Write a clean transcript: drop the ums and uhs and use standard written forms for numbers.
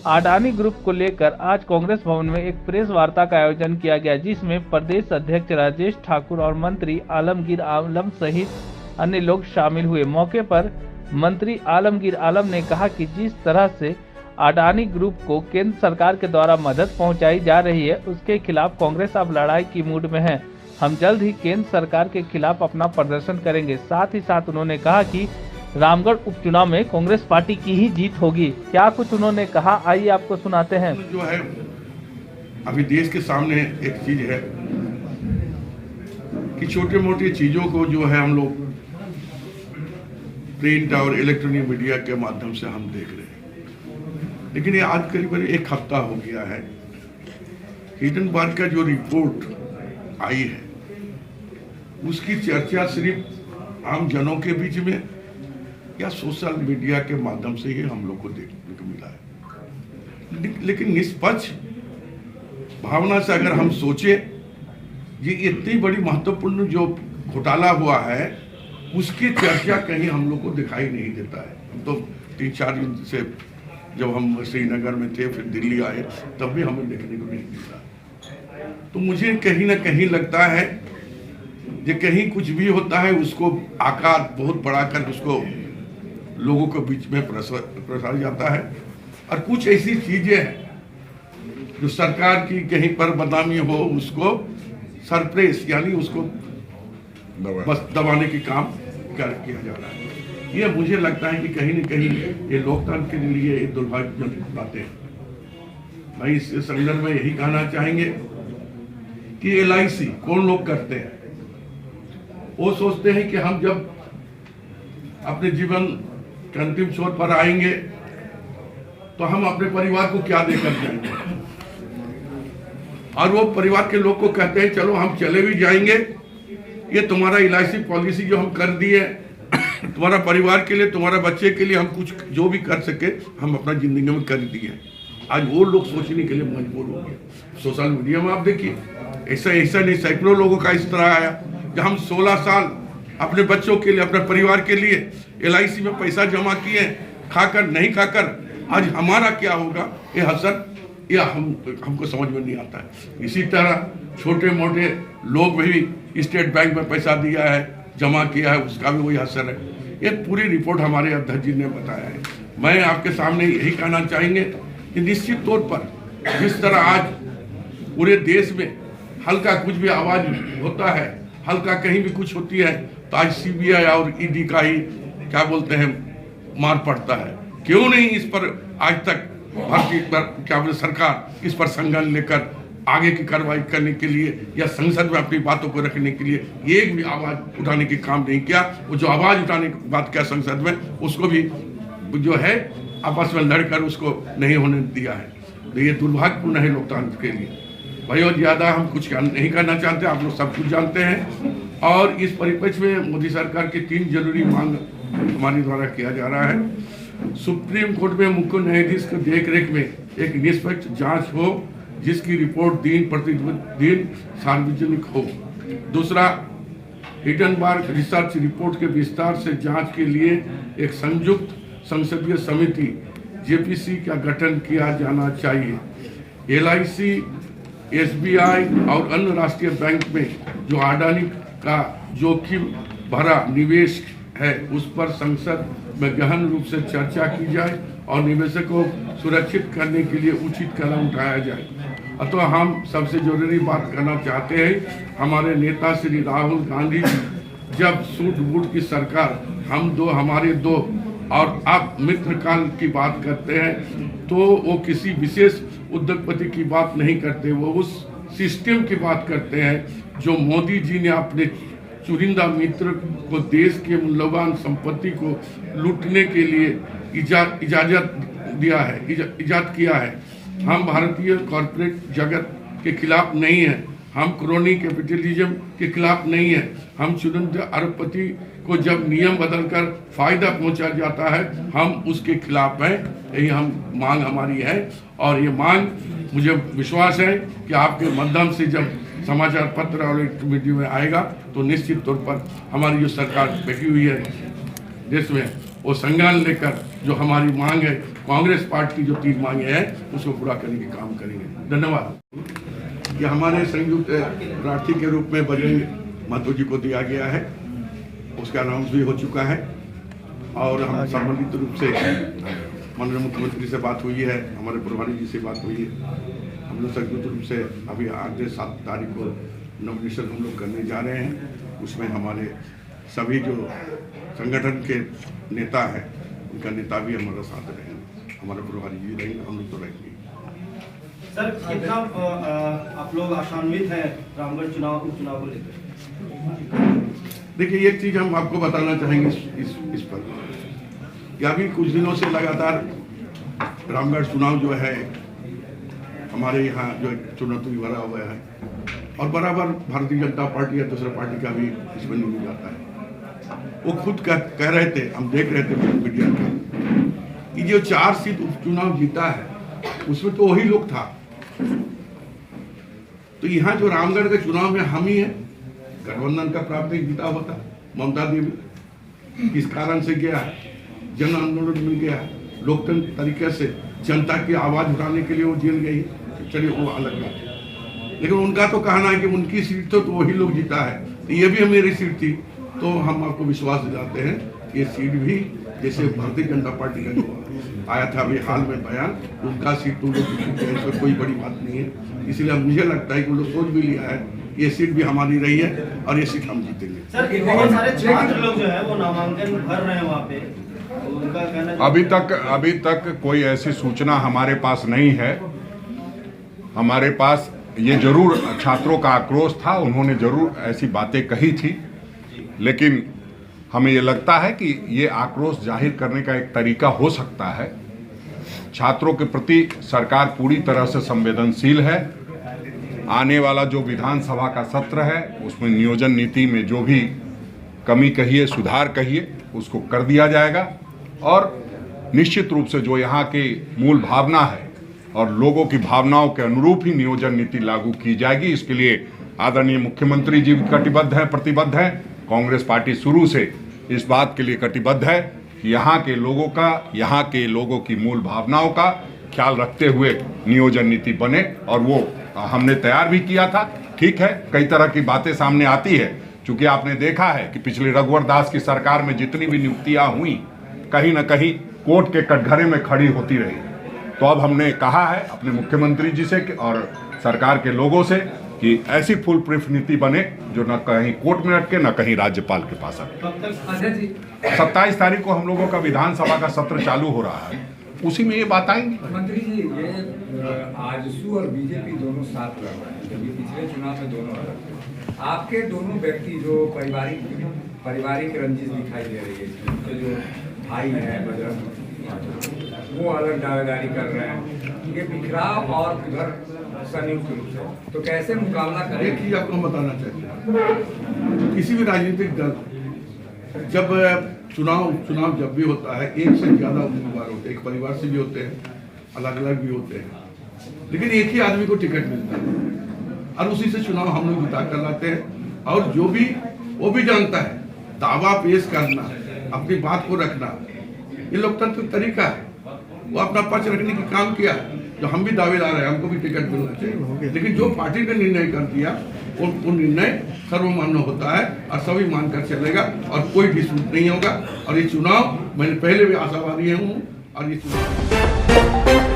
Adani group को लेकर आज कांग्रेस भवन में एक प्रेस वार्ता का आयोजन किया गया, जिसमें प्रदेश अध्यक्ष राजेश ठाकुर और मंत्री आलमगीर आलम सहित अन्य लोग शामिल हुए। मौके पर मंत्री आलमगीर आलम ने कहा कि जिस तरह से अडानी ग्रुप को केंद्र सरकार के द्वारा मदद पहुंचाई जा रही है, उसके खिलाफ कांग्रेस अब लड़ाई की मूड में है। हम जल्द ही केंद्र सरकार के खिलाफ अपना प्रदर्शन करेंगे। साथ ही साथ उन्होंने कहा कि रामगढ़ उपचुनाव में कांग्रेस पार्टी की ही जीत होगी। क्या कुछ उन्होंने कहा, आइए आपको सुनाते हैं। जो है अभी देश के सामने एक चीज है कि छोटे मोटे चीजों को जो है हम लोग प्रिंट और इलेक्ट्रॉनिक मीडिया के माध्यम से हम देख रहे हैं, लेकिन ये आज करीब एक हफ्ता हो गया है। हिडनबर्ग का जो रिपोर्ट आई है उसकी चर्चा सिर्फ आम जनों के बीच में या सोशल मीडिया के माध्यम से ही हम लोग को देखने को मिला है। लेकिन निष्पक्ष भावना से अगर हम सोचे ये इतनी बड़ी महत्वपूर्ण जो घोटाला हुआ है उसकी चर्चा कहीं हम लोग को दिखाई नहीं देता है। हम तो 3-4 दिन से जब हम श्रीनगर में थे, फिर दिल्ली आए, तब भी हमें देखने को नहीं मिला। तो मुझे कहीं ना कहीं लगता है कि कहीं कुछ भी होता है उसको आकार बहुत बड़ा कर उसको लोगों के बीच में प्रसार जाता है, और कुछ ऐसी चीजें हैं जो सरकार की कहीं पर बदनामी हो उसको सरप्रेस यानी उसको बस दबाने की काम किया जा रहा है। ये मुझे लगता है कि कहीं न कहीं ये लोकतंत्र के लिए ये दुर्भाग्यजनक बातें हैं। भाई इस संदर्भ में यही कहना चाहेंगे कि LIC कौन लोग करते हैं, वो सोचते हैं कि हम जब अपने जीवन के अंतिम छोर पर आएंगे तो हम अपने परिवार को क्या देकर जाएंगे, और वो परिवार के लोग को कहते हैं चलो हम चले भी जाएंगे, ये तुम्हारा LIC पॉलिसी जो हम कर दी है तुम्हारा परिवार के लिए, तुम्हारा बच्चे के लिए हम कुछ जो भी कर सके हम अपना जिंदगी में कर दिए। आज वो लोग सोचने के लिए मजबूर हो गए। सोशल मीडिया में आप देखिए ऐसा नहीं, सैकड़ों लोगों का इस तरह आया कि हम 16 साल अपने बच्चों के लिए, अपने परिवार के लिए LIC में पैसा जमा किए, खाकर नहीं खाकर आज हमारा क्या होगा ये हसर या हमको समझ में नहीं आता है। इसी तरह छोटे मोटे लोग भी स्टेट बैंक में पैसा दिया है, जमा किया है, उसका भी वही असर है। ये पूरी रिपोर्ट हमारे अध्यक्ष जी ने बताया है। मैं आपके सामने यही कहना चाहेंगे कि निश्चित तौर पर जिस तरह आज पूरे देश में हल्का कुछ भी आवाज होता है, हल्का कहीं भी कुछ होती है तो आज CBI और ED का ही क्या बोलते हैं मार पड़ता है। क्यों नहीं इस पर आज तक भारतीय क्या बोले सरकार इस पर संज्ञान लेकर आगे की कार्रवाई करने के लिए या संसद में अपनी बातों को रखने के लिए एक भी आवाज उठाने की काम नहीं किया। वो जो आवाज उठाने की बात किया संसद में उसको भी जो है आपस में लड़कर उसको नहीं होने दिया है। तो ये दुर्भाग्यपूर्ण है लोकतंत्र के लिए। भाई और ज्यादा हम कुछ नहीं करना चाहते, आप लोग सब कुछ जानते हैं। और इस परिप्रेक्ष्य में मोदी सरकार की 3 जरूरी मांग हमारे द्वारा किया जा रहा है। सुप्रीम कोर्ट में मुख्य न्यायाधीश की देखरेख में एक निष्पक्ष जांच हो जिसकी रिपोर्ट दिन प्रतिदिन सार्वजनिक हो। दूसरा, हिडनबर्ग रिसर्च रिपोर्ट के विस्तार से जांच के लिए एक संयुक्त संसदीय समिति JPC का गठन किया जाना चाहिए। LIC, SBI और अन्य राष्ट्रीय बैंक में जो अडानी का जोखिम भरा निवेश है उस पर संसद में गहन रूप से चर्चा की जाए और निवेशकों को सुरक्षित करने के लिए उचित कदम उठाया जाए। अतः हम सबसे जरूरी बात करना चाहते हैं, हमारे नेता श्री राहुल गांधी जी जब सूट बूट की सरकार हम दो हमारे दो और आप मित्र काल की बात करते हैं तो वो किसी विशेष उद्योगपति की बात नहीं करते, वो उस सिस्टम की बात करते हैं जो मोदी जी ने अपने चुनिंदा मित्र को देश के मूल्यवान संपत्ति को लूटने के लिए इजाजत दिया है, इजाद किया है। हम भारतीय कॉर्पोरेट जगत के खिलाफ नहीं है, हम क्रोनी कैपिटलिज्म के खिलाफ नहीं है। हम चुनिंदा अरबपति को जब नियम बदलकर फायदा पहुंचा जाता है हम उसके खिलाफ हैं। यही हम मांग हमारी है और ये मांग मुझे विश्वास है कि आपके माध्यम से जब समाचार पत्र और मीडिया में आएगा तो निश्चित तौर पर हमारी जो सरकार बैठी हुई है देश में वो संज्ञान लेकर जो हमारी मांग है, कांग्रेस पार्टी की जो 3 मांगे हैं उसको पूरा करने के काम करेंगे। धन्यवाद। ये हमारे संयुक्त प्रार्थी के रूप में बजरंग महतो जी को दिया गया है, उसका अनाउंस भी हो चुका है और हम संबंधित रूप से माननीय मुख्यमंत्री से बात हुई है, हमारे प्रभारी जी से बात हुई है। हम लोग संयुक्त रूप से अभी 8 से 7 तारीख को नॉमिनेशन हम लोग करने जा रहे हैं। उसमें हमारे सभी जो संगठन के नेता हैं उनका नेता भी हमारे साथ रहेंगे, हमारे प्रभारी जी रहेंगे, हम लोग तो रहेंगे। सर, कितना आप लोग आशान्वित हैं रामगढ़ उपचुनाव को लेकर? देखिए, एक चीज हम आपको बताना चाहेंगे इस पर कि अभी कुछ दिनों से लगातार रामगढ़ चुनाव जो है हमारे यहाँ जो चुनौती भरा हुआ है और बराबर भारतीय जनता पार्टी या दूसरे पार्टी का भी इसमें नहीं जाता है। वो खुद कह रहे थे, हम देख रहे थे मीडिया में कि जो 4 सीट उपचुनाव जीता है उसमें तो वही लोग था। तो यहाँ जो रामगढ़ के चुनाव में हम ही है, गठबंधन का प्राप्त जीता होता। ममता देवी किस कारण से गया है, जन आंदोलन मिल गया, लोकतंत्र तरीके से जनता की आवाज उठाने के लिए वो जेल गई, चलिए वो अलग बात है। लेकिन उनका तो कहना है कि उनकी सीट तो वही लोग जीता है, तो ये भी मेरी सीट थी। तो हम आपको विश्वास दिलाते हैं ये सीट भी जैसे भारतीय जनता पार्टी का जो आया था अभी हाल में बयान, उनका सीट तो लोग इसमें कोई बड़ी बात नहीं है। इसलिए मुझे लगता है कि वो लोग सोच भी लिया है ये सीट भी हमारी रही है और ये सीट हम जीतेंगे। सर, बहुत सारे छात्र लोग जो है वो नामांकन भर रहे हैं वहाँ पे, उनका कहना अभी तक कोई ऐसी सूचना हमारे पास नहीं है। हमारे पास ये जरूर छात्रों का आक्रोश था, उन्होंने जरूर ऐसी बातें कही थी, लेकिन हमें ये लगता है कि ये आक्रोश जाहिर करने का एक तरीका हो सकता है। छात्रों के प्रति सरकार पूरी तरह से संवेदनशील है। आने वाला जो विधानसभा का सत्र है उसमें नियोजन नीति में जो भी कमी कहिए, सुधार कहिए, उसको कर दिया जाएगा और निश्चित रूप से जो यहाँ की मूल भावना है और लोगों की भावनाओं के अनुरूप ही नियोजन नीति लागू की जाएगी। इसके लिए आदरणीय मुख्यमंत्री जी कटिबद्ध हैं, प्रतिबद्ध हैं। कांग्रेस पार्टी शुरू से इस बात के लिए कटिबद्ध है कि यहाँ के लोगों का, यहाँ के लोगों की मूल भावनाओं का ख्याल रखते हुए नियोजन नीति बने और वो हमने तैयार भी किया था। ठीक है, कई तरह की बातें सामने आती है, क्योंकि आपने देखा है कि पिछले रघुवर दास की सरकार में जितनी भी नियुक्तियां हुई कहीं ना कहीं कोर्ट के कटघरे में खड़ी होती रही। तो अब हमने कहा है अपने मुख्यमंत्री जी से और सरकार के लोगों से कि ऐसी फुल प्रूफ नीति बने जो न कहीं कोर्ट में अटके न कहीं राज्यपाल के पास अटके। 27 तारीख को हम लोगों का विधानसभा का सत्र चालू हो रहा है, उसी में ये बात आएंगी। मंत्री जी, ये आजसू और बीजेपी दोनों साथ लड़ रहे हैं, जबकि पिछले चुनाव में दोनों अलग थे। आपके दोनों व्यक्ति जो पारिवारिक रंजिश दिखाई दे रही है, तो जो भाई है बजरंग वो अलग दावेदारी कर रहे हैं, ये बिखराव और उधर संयुक्त रूप से, तो कैसे मुकाबला करें? एक चीज आपको हम बताना चाहते हैं, किसी भी राजनीतिक दल जब चुनाव जब भी होता है, एक से ज्यादा उम्मीदवार होते हैं, एक परिवार से भी होते हैं, अलग अलग भी होते हैं, लेकिन एक ही आदमी को टिकट मिलता है और उसी से चुनाव हम लोग जिता कर लाते हैं। और जो भी वो भी जानता है दावा पेश करना, अपनी बात को रखना, ये लोकतंत्र तरीका है। वो अपना पक्ष रखने की काम किया, जो हम भी दावेदार है, हमको भी टिकट मिलना चाहिए। लेकिन जो पार्टी ने निर्णय कर दिया वो निर्णय सर्वमान्य होता है और सभी मानकर चलेगा और कोई भी सूट नहीं होगा। और ये चुनाव मैंने पहले भी आशावादी हूँ और ये चुनाव